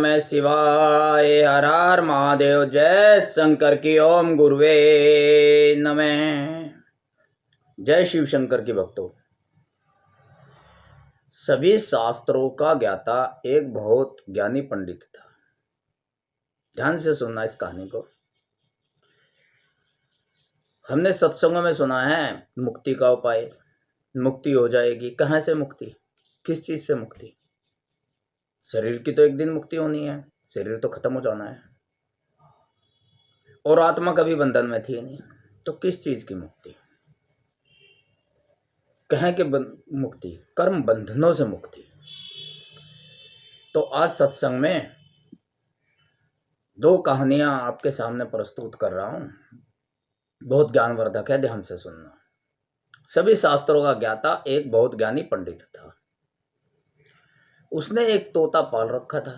नमः शिवाय। हर हर महादेव। जय शंकर की ओम गुरुवे नमः। जय शिव शंकर के भक्तों। सभी शास्त्रों का ज्ञाता एक बहुत ज्ञानी पंडित था। ध्यान से सुनना इस कहानी को। हमने सत्संगों में सुना है मुक्ति का उपाय, मुक्ति हो जाएगी। कहाँ से मुक्ति? किस चीज से मुक्ति? शरीर की तो एक दिन मुक्ति होनी है, शरीर तो खत्म हो जाना है, और आत्मा कभी बंधन में थी नहीं, तो किस चीज की मुक्ति? कहें कि मुक्ति कर्म बंधनों से मुक्ति। तो आज सत्संग में दो कहानियां आपके सामने प्रस्तुत कर रहा हूं, बहुत ज्ञानवर्धक है, ध्यान से सुनना। सभी शास्त्रों का ज्ञाता एक बहुत ज्ञानी पंडित था। उसने एक तोता पाल रखा था,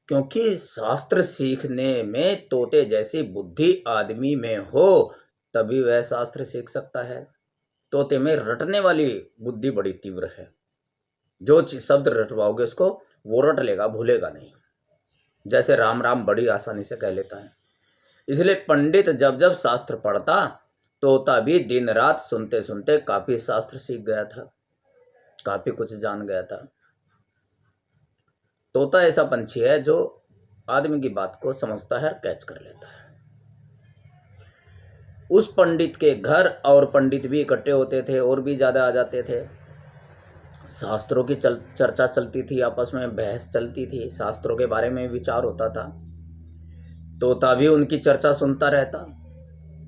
क्योंकि शास्त्र सीखने में तोते जैसी बुद्धि आदमी में हो तभी वह शास्त्र सीख सकता है। तोते में रटने वाली बुद्धि बड़ी तीव्र है। जो शब्द रटवाओगे उसको वो रट लेगा, भूलेगा नहीं। जैसे राम राम बड़ी आसानी से कह लेता है। इसलिए पंडित जब जब शास्त्र पढ़ता, तोता भी दिन रात सुनते सुनते काफी शास्त्र सीख गया था, काफी कुछ जान गया था। तोता ऐसा पंछी है जो आदमी की बात को समझता है और कैच कर लेता है। उस पंडित के घर और पंडित भी इकट्ठे होते थे, और भी ज्यादा आ जाते थे। शास्त्रों की चर्चा चलती थी, आपस में बहस चलती थी, शास्त्रों के बारे में विचार होता था। तोता भी उनकी चर्चा सुनता रहता।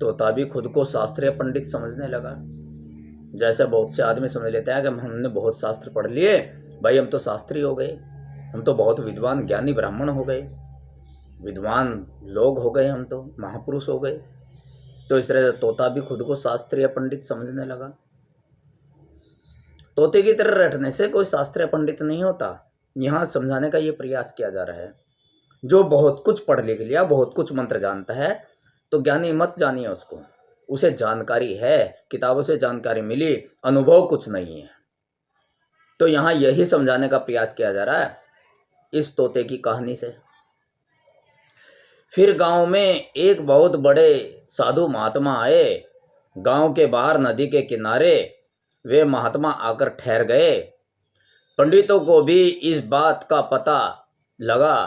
तोता भी खुद को शास्त्रीय पंडित समझने लगा। जैसे बहुत से आदमी समझ लेते हैं कि हमने बहुत शास्त्र पढ़ लिए, भाई हम तो शास्त्री हो गए, हम तो बहुत विद्वान ज्ञानी ब्राह्मण हो गए, विद्वान लोग हो गए, हम तो महापुरुष हो गए। तो इस तरह से तोता भी खुद को शास्त्रीय पंडित समझने लगा। तोते की तरह रटने से कोई शास्त्रीय पंडित नहीं होता। यहाँ समझाने का ये प्रयास किया जा रहा है। जो बहुत कुछ पढ़ लिख लिया, बहुत कुछ मंत्र जानता है, तो ज्ञानी मत जानिए उसको। उसे जानकारी है, किताबों से जानकारी मिली, अनुभव कुछ नहीं है। तो यहाँ यही समझाने का प्रयास किया जा रहा है इस तोते की कहानी से। फिर गांव में एक बहुत बड़े साधु महात्मा आए। गांव के बाहर नदी के किनारे वे महात्मा आकर ठहर गए। पंडितों को भी इस बात का पता लगा,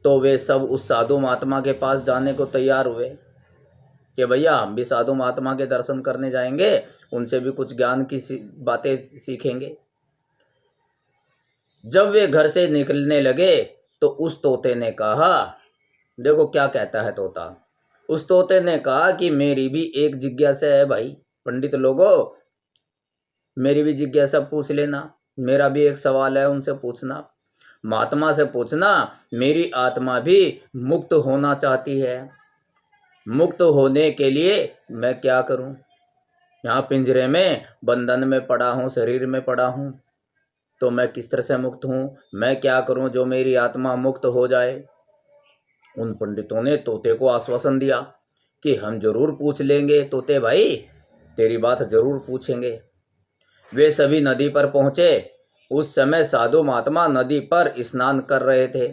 तो वे सब उस साधु महात्मा के पास जाने को तैयार हुए कि भैया हम भी साधु महात्मा के दर्शन करने जाएंगे, उनसे भी कुछ ज्ञान की बातें सीखेंगे। जब वे घर से निकलने लगे तो उस तोते ने कहा, देखो क्या कहता है तोता। उस तोते ने कहा कि मेरी भी एक जिज्ञासा है भाई, पंडित लोगों मेरी भी जिज्ञासा पूछ लेना, मेरा भी एक सवाल है, उनसे पूछना, महात्मा से पूछना। मेरी आत्मा भी मुक्त होना चाहती है, मुक्त होने के लिए मैं क्या करूं? यहाँ पिंजरे में बंधन में पड़ा हूं, शरीर में पड़ा हूं, तो मैं किस तरह से मुक्त हूं? मैं क्या करूं जो मेरी आत्मा मुक्त हो जाए? उन पंडितों ने तोते को आश्वासन दिया कि हम जरूर पूछ लेंगे तोते भाई, तेरी बात जरूर पूछेंगे। वे सभी नदी पर पहुंचे। उस समय साधु महात्मा नदी पर स्नान कर रहे थे।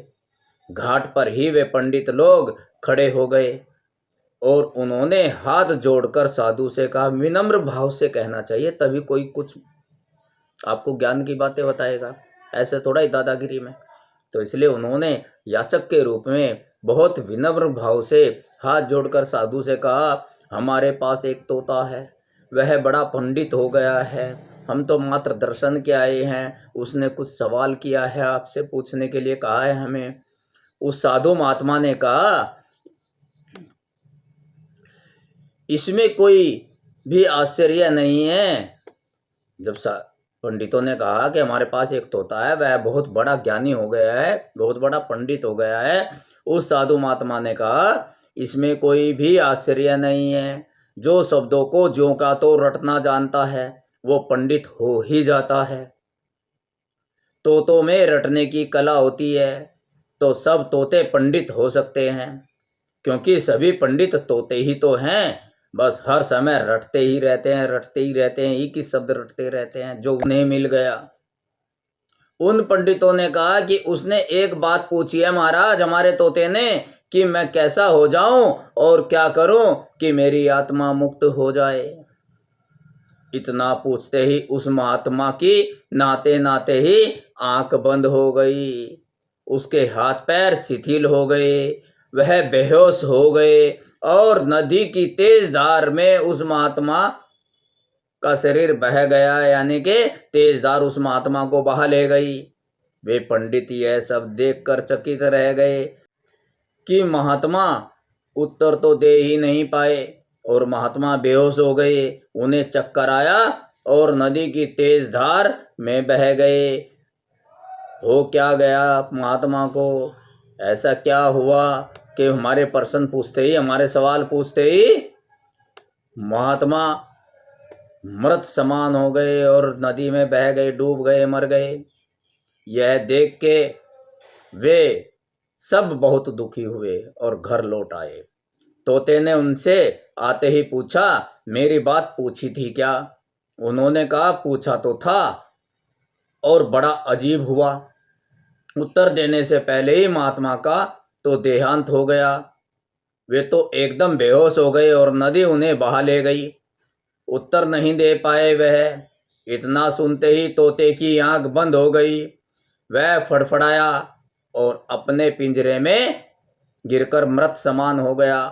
घाट पर ही वे पंडित लोग खड़े हो गए और उन्होंने हाथ जोड़कर साधु से कहा, विनम्र भाव से कहना चाहिए, तभी कोई कुछ आपको ज्ञान की बातें बताएगा, ऐसे थोड़ा ही दादागिरी में। तो इसलिए उन्होंने याचक के रूप में बहुत विनम्र भाव से हाथ जोड़कर साधु से कहा, हमारे पास एक तोता है, वह बड़ा पंडित हो गया है, हम तो मात्र दर्शन के आए हैं, उसने कुछ सवाल किया है, आपसे पूछने के लिए कहा है हमें। उस साधु महात्मा ने कहा, इसमें कोई भी आश्चर्य नहीं है। जब पंडितों ने कहा कि हमारे पास एक तोता है, वह बहुत बड़ा ज्ञानी हो गया है, बहुत बड़ा पंडित हो गया है, उस साधु महात्मा ने कहा, इसमें कोई भी आश्चर्य नहीं है। जो शब्दों को ज्यों का तो रटना जानता है वो पंडित हो ही जाता है। तोतों में रटने की कला होती है, तो सब तोते पंडित हो सकते हैं, क्योंकि सभी पंडित तोते ही तो हैं। बस हर समय रटते ही रहते हैं, रटते ही रहते हैं, एक ही शब्द रटते रहते हैं जो उन्हें मिल गया। उन पंडितों ने कहा कि उसने एक बात पूछी है महाराज हमारे तोते ने कि मैं कैसा हो जाऊं और क्या करूं कि मेरी आत्मा मुक्त हो जाए। इतना पूछते ही उस महात्मा की नाते नाते ही आंख बंद हो गई, उसके हाथ पैर शिथिल हो गए, वह बेहोश हो गए और नदी की तेज धार में उस महात्मा का शरीर बह गया, यानी कि तेज धार उस महात्मा को बहा ले गई। वे पंडित यह सब देखकर चकित रह गए कि महात्मा उत्तर तो दे ही नहीं पाए और महात्मा बेहोश हो गए। उन्हें चक्कर आया और नदी की तेज धार में बह गए। हो क्या गया महात्मा को, ऐसा क्या हुआ कि हमारे प्रश्न पूछते ही, हमारे सवाल पूछते ही महात्मा मृत समान हो गए और नदी में बह गए, डूब गए, मर गए। यह देख के वे सब बहुत दुखी हुए और घर लौट आए। तोते ने उनसे आते ही पूछा, मेरी बात पूछी थी क्या? उन्होंने कहा, पूछा तो था और बड़ा अजीब हुआ। उत्तर देने से पहले ही महात्मा का तो देहांत हो गया। वे तो एकदम बेहोश हो गए और नदी उन्हें बहा ले गई। उत्तर नहीं दे पाए वह। इतना सुनते ही तोते की आंख बंद हो गई। वह फड़फड़ाया और अपने पिंजरे में गिरकर मृत समान हो गया।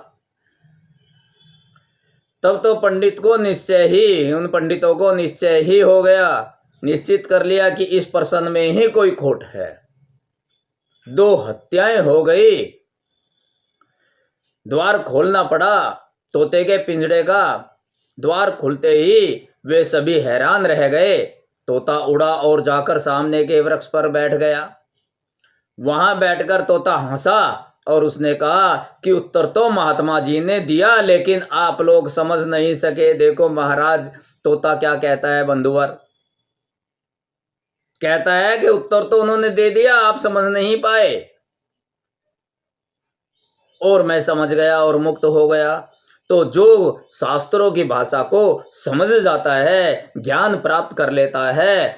तब तो पंडित को निश्चय ही, उन पंडितों को निश्चय ही हो गया, निश्चित कर लिया कि इस प्रश्न में ही कोई खोट है। 2 हत्याएं हो गई। द्वार खोलना पड़ा तोते के पिंजरे का। द्वार खुलते ही वे सभी हैरान रह गए। तोता उड़ा और जाकर सामने के वृक्ष पर बैठ गया। वहां बैठकर तोता हंसा और उसने कहा कि उत्तर तो महात्मा जी ने दिया, लेकिन आप लोग समझ नहीं सके। देखो महाराज, तोता क्या कहता है बंधुवर, कहता है कि उत्तर तो उन्होंने दे दिया, आप समझ नहीं पाए और मैं समझ गया और मुक्त हो गया। तो जो शास्त्रों की भाषा को समझ जाता है, ज्ञान प्राप्त कर लेता है,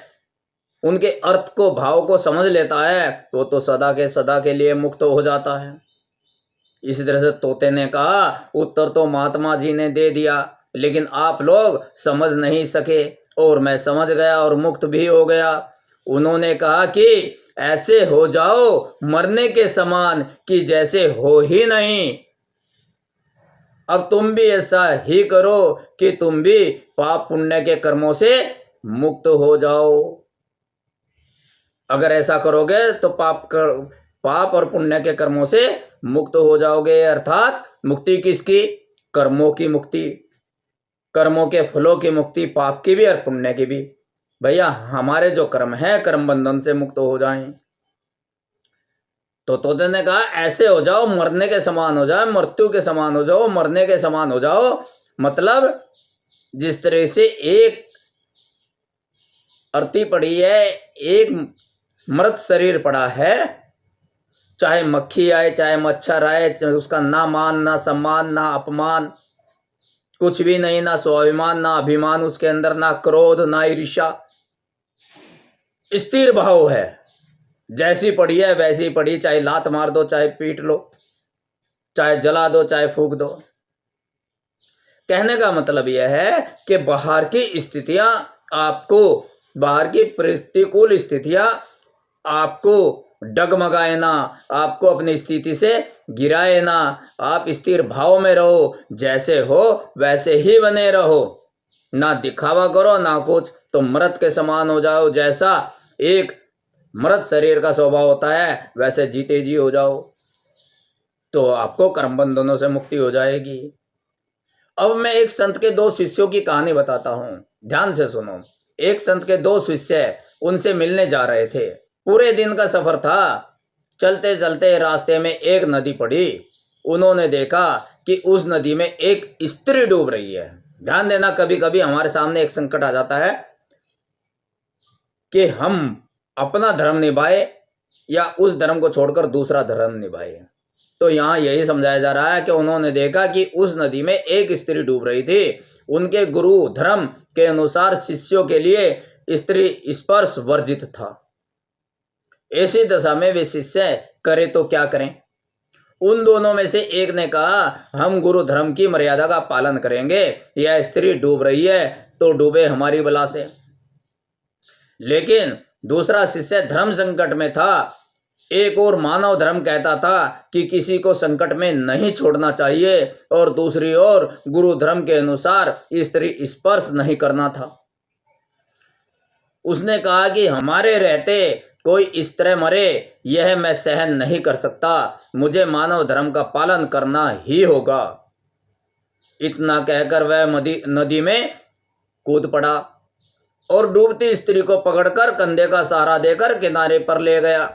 उनके अर्थ को, भाव को समझ लेता है, तो सदा के लिए मुक्त हो जाता है। इसी तरह से तोते ने कहा, उत्तर तो महात्मा जी ने दे दिया, लेकिन आप लोग समझ नहीं सके और मैं समझ गया और मुक्त भी हो गया। उन्होंने कहा कि ऐसे हो जाओ मरने के समान कि जैसे हो ही नहीं। अब तुम भी ऐसा ही करो कि तुम भी पाप पुण्य के कर्मों से मुक्त हो जाओ। अगर ऐसा करोगे तो पाप और पुण्य के कर्मों से मुक्त हो जाओगे। अर्थात मुक्ति किसकी? कर्मों की मुक्ति, कर्मों के फलों की मुक्ति, पाप की भी और पुण्य की भी। भैया हमारे जो कर्म है, कर्म बंधन से मुक्त हो जाएं। तो तोते ने कहा, ऐसे हो जाओ मरने के समान हो जाओ, मृत्यु के समान हो जाओ, मरने के समान हो जाओ। मतलब जिस तरह से एक अर्थी पड़ी है, एक मृत शरीर पड़ा है, चाहे मक्खी आए, चाहे मच्छर आए, उसका ना मान ना सम्मान ना अपमान, कुछ भी नहीं, ना स्वाभिमान ना अभिमान उसके अंदर, ना क्रोध ना ईर्ष्या, स्थिर भाव है। जैसी पड़ी है वैसी पड़ी, चाहे लात मार दो, चाहे पीट लो, चाहे जला दो, चाहे फूंक दो। कहने का मतलब यह है कि बाहर की स्थितियां आपको, बाहर की प्रतिकूल स्थितियां आपको डगमगाए ना, आपको अपनी स्थिति से गिराए ना। आप स्थिर भाव में रहो, जैसे हो वैसे ही बने रहो, ना दिखावा करो ना कुछ। तो मृत के समान हो जाओ। जैसा एक मृत शरीर का स्वभाव होता है वैसे जीते जी हो जाओ, तो आपको कर्म बंधनों से मुक्ति हो जाएगी। अब मैं एक संत के 2 शिष्यों की कहानी बताता हूं, ध्यान से सुनो। एक संत के 2 शिष्य उनसे मिलने जा रहे थे। पूरे दिन का सफर था। चलते चलते रास्ते में एक नदी पड़ी। उन्होंने देखा कि उस नदी में एक स्त्री डूब रही है। ध्यान देना, कभी कभी हमारे सामने एक संकट आ जाता है कि हम अपना धर्म निभाए या उस धर्म को छोड़कर दूसरा धर्म निभाए। तो यहाँ यही समझाया जा रहा है कि उन्होंने देखा कि उस नदी में एक स्त्री डूब रही थी। उनके गुरु धर्म के अनुसार शिष्यों के लिए स्त्री स्पर्श वर्जित था। ऐसी दशा में वे शिष्य करे तो क्या करें। उन दोनों में से एक ने कहा, हम गुरु धर्म की मर्यादा का पालन करेंगे, यह स्त्री डूब रही है तो डूबे हमारी बला से। लेकिन दूसरा शिष्य धर्म संकट में था। एक और मानव धर्म कहता था कि किसी को संकट में नहीं छोड़ना चाहिए, और दूसरी ओर गुरु धर्म के अनुसार स्त्री स्पर्श नहीं करना था। उसने कहा कि हमारे रहते कोई इस तरह मरे, यह मैं सहन नहीं कर सकता, मुझे मानव धर्म का पालन करना ही होगा। इतना कहकर वह नदी में कूद पड़ा और डूबती स्त्री को पकड़कर कंधे का सहारा देकर किनारे पर ले गया।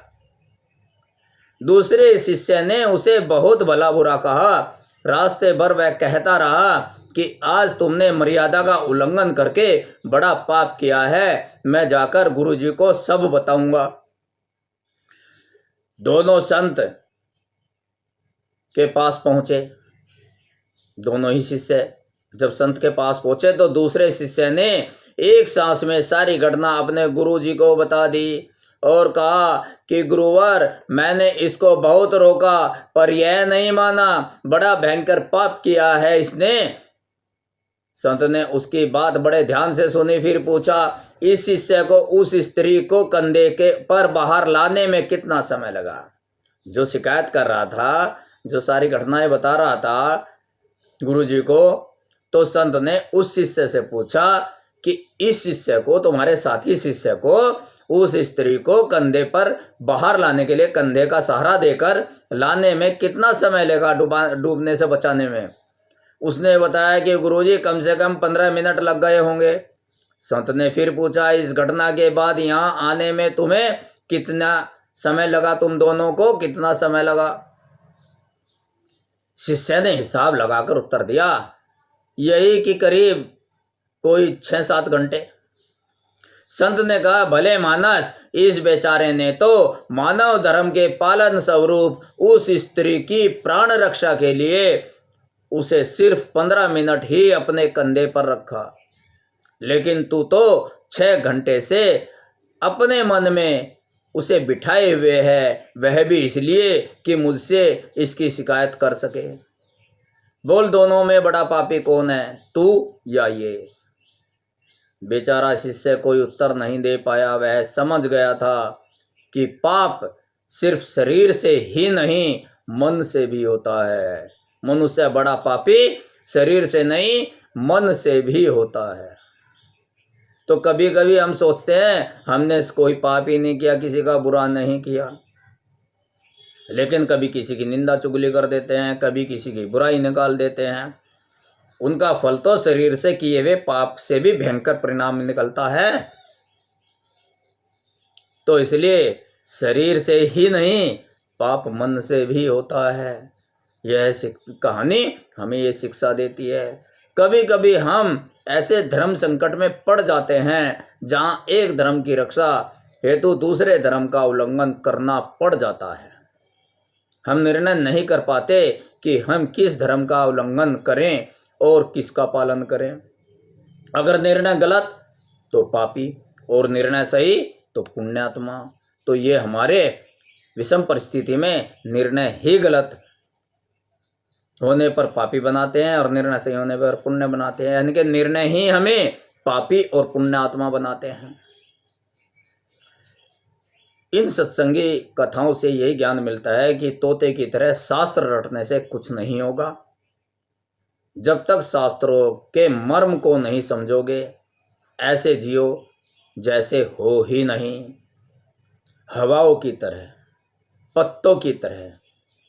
दूसरे शिष्य ने उसे बहुत भला बुरा कहा। रास्ते भर वह कहता रहा कि आज तुमने मर्यादा का उल्लंघन करके बड़ा पाप किया है, मैं जाकर गुरुजी को सब बताऊंगा। दोनों संत के पास पहुंचे। दोनों ही शिष्य जब संत के पास पहुंचे तो दूसरे शिष्य ने एक सांस में सारी घटना अपने गुरुजी को बता दी और कहा कि गुरुवर, मैंने इसको बहुत रोका पर यह नहीं माना, बड़ा भयंकर पाप किया है इसने। संत ने उसकी बात बड़े ध्यान से सुनी, फिर पूछा, इस शिष्य को उस स्त्री को कंधे के पर बाहर लाने में कितना समय लगा? जो शिकायत कर रहा था, जो सारी घटनाएं बता रहा था गुरुजी को, तो संत ने उस शिष्य से पूछा कि इस शिष्य को, तुम्हारे साथी शिष्य को, उस स्त्री को कंधे पर बाहर लाने के लिए कंधे का सहारा देकर लाने में कितना समय लगा डूबने से बचाने में? उसने बताया कि गुरुजी कम से कम 15 मिनट लग गए होंगे। संत ने फिर पूछा, इस घटना के बाद यहाँ आने में तुम्हें कितना समय लगा? तुम दोनों को कितना समय लगा? शिष्य ने हिसाब लगाकर उत्तर दिया, यही कि करीब कोई 6-7 घंटे। संत ने कहा, भले मानस, इस बेचारे ने तो मानव धर्म के पालन स्वरूप उस स्त्री की प्राण रक्षा के लिए उसे सिर्फ 15 मिनट ही अपने कंधे पर रखा, लेकिन तू तो 6 घंटे से अपने मन में उसे बिठाए हुए है, वह भी इसलिए कि मुझसे इसकी शिकायत कर सके। बोल, दोनों में बड़ा पापी कौन है, तू या ये? बेचारा शिष्य कोई उत्तर नहीं दे पाया। वह समझ गया था कि पाप सिर्फ शरीर से ही नहीं, मन से भी होता है। मनुष्य बड़ा पापी शरीर से नहीं, मन से भी होता है। तो कभी कभी हम सोचते हैं हमने कोई पाप ही नहीं किया, किसी का बुरा नहीं किया, लेकिन कभी किसी की निंदा चुगली कर देते हैं, कभी किसी की बुराई निकाल देते हैं। उनका फल तो शरीर से किए हुए पाप से भी भयंकर परिणाम निकलता है। तो इसलिए शरीर से ही नहीं, पाप मन से भी होता है। यह कहानी हमें ये शिक्षा देती है। कभी कभी हम ऐसे धर्म संकट में पड़ जाते हैं जहां एक धर्म की रक्षा हेतु दूसरे धर्म का उल्लंघन करना पड़ जाता है। हम निर्णय नहीं कर पाते कि हम किस धर्म का उल्लंघन करें और किसका पालन करें। अगर निर्णय गलत तो पापी, और निर्णय सही तो पुण्यात्मा। तो ये हमारे विषम परिस्थिति में निर्णय ही गलत होने पर पापी बनाते हैं और निर्णय सही होने पर पुण्य बनाते हैं, यानी कि निर्णय ही हमें पापी और पुण्यात्मा बनाते हैं। इन सत्संगी कथाओं से यही ज्ञान मिलता है कि तोते की तरह शास्त्र रटने से कुछ नहीं होगा। जब तक शास्त्रों के मर्म को नहीं समझोगे, ऐसे जियो जैसे हो ही नहीं। हवाओं की तरह, पत्तों की तरह,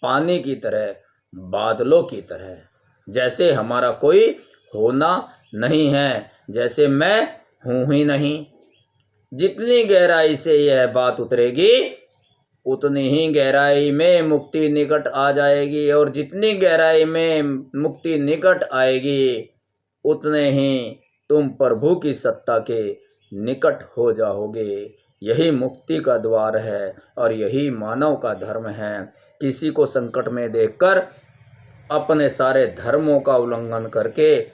पानी की तरह, बादलों की तरह, जैसे हमारा कोई होना नहीं है, जैसे मैं हूं ही नहीं। जितनी गहराई से यह बात उतरेगी, उतनी ही गहराई में मुक्ति निकट आ जाएगी, और जितनी गहराई में मुक्ति निकट आएगी, उतने ही तुम प्रभु की सत्ता के निकट हो जाओगे। यही मुक्ति का द्वार है और यही मानव का धर्म है। किसी को संकट में देखकर अपने सारे धर्मों का उल्लंघन करके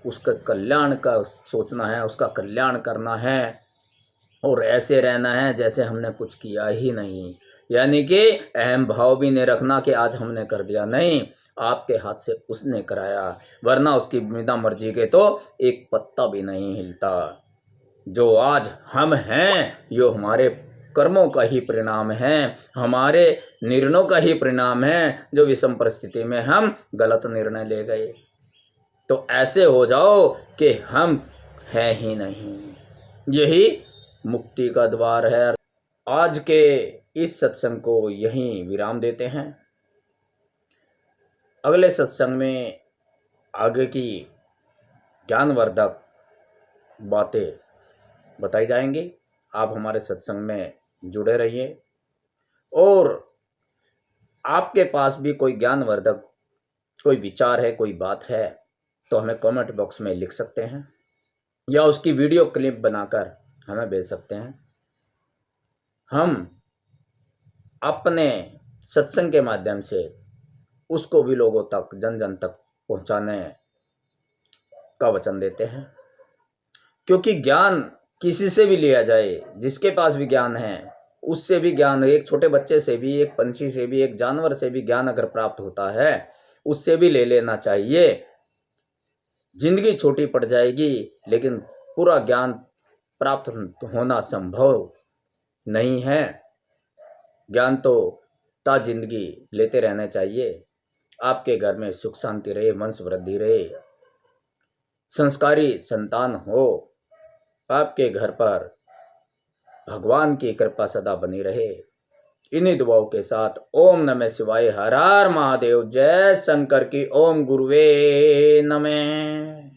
उसका कल्याण का सोचना है, उसका कल्याण करना है। और ऐसे रहना है जैसे हमने कुछ किया ही नहीं। यानी कि अहम भाव भी नहीं रखना कि आज हमने कर दिया, नहीं, आपके हाथ से उसने कराया, वरना उसकी बिना मर्जी के तो एक पत्ता भी नहीं हिलता। जो आज हम हैं यो हमारे कर्मों का ही परिणाम है, हमारे निर्णयों का ही परिणाम है, जो विषम परिस्थिति में हम गलत निर्णय ले गए। तो ऐसे हो जाओ कि हम हैं ही नहीं, यही मुक्ति का द्वार है। आज के इस सत्संग को यहीं विराम देते हैं। अगले सत्संग में आगे की ज्ञानवर्धक बातें बताई जाएंगी। आप हमारे सत्संग में जुड़े रहिए, और आपके पास भी कोई ज्ञानवर्धक कोई विचार है, कोई बात है, तो हमें कमेंट बॉक्स में लिख सकते हैं, या उसकी वीडियो क्लिप बनाकर हमें भेज सकते हैं। हम अपने सत्संग के माध्यम से उसको भी लोगों तक, जन जन तक पहुंचाने का वचन देते हैं। क्योंकि ज्ञान किसी से भी लिया जाए, जिसके पास भी ज्ञान है उससे भी ज्ञान, एक छोटे बच्चे से भी, एक पंछी से भी, एक जानवर से भी ज्ञान अगर प्राप्त होता है, उससे भी ले लेना चाहिए। जिंदगी छोटी पड़ जाएगी लेकिन पूरा ज्ञान प्राप्त होना संभव नहीं है। ज्ञान तो ता जिंदगी लेते रहना चाहिए। आपके घर में सुख शांति रहे, वंश वृद्धि रहे, संस्कारी संतान हो, आपके घर पर भगवान की कृपा सदा बनी रहे। इन्हीं दुआओं के साथ ओम नमः शिवाय, हर हर महादेव, जय शंकर की, ओम गुरुवे नमः।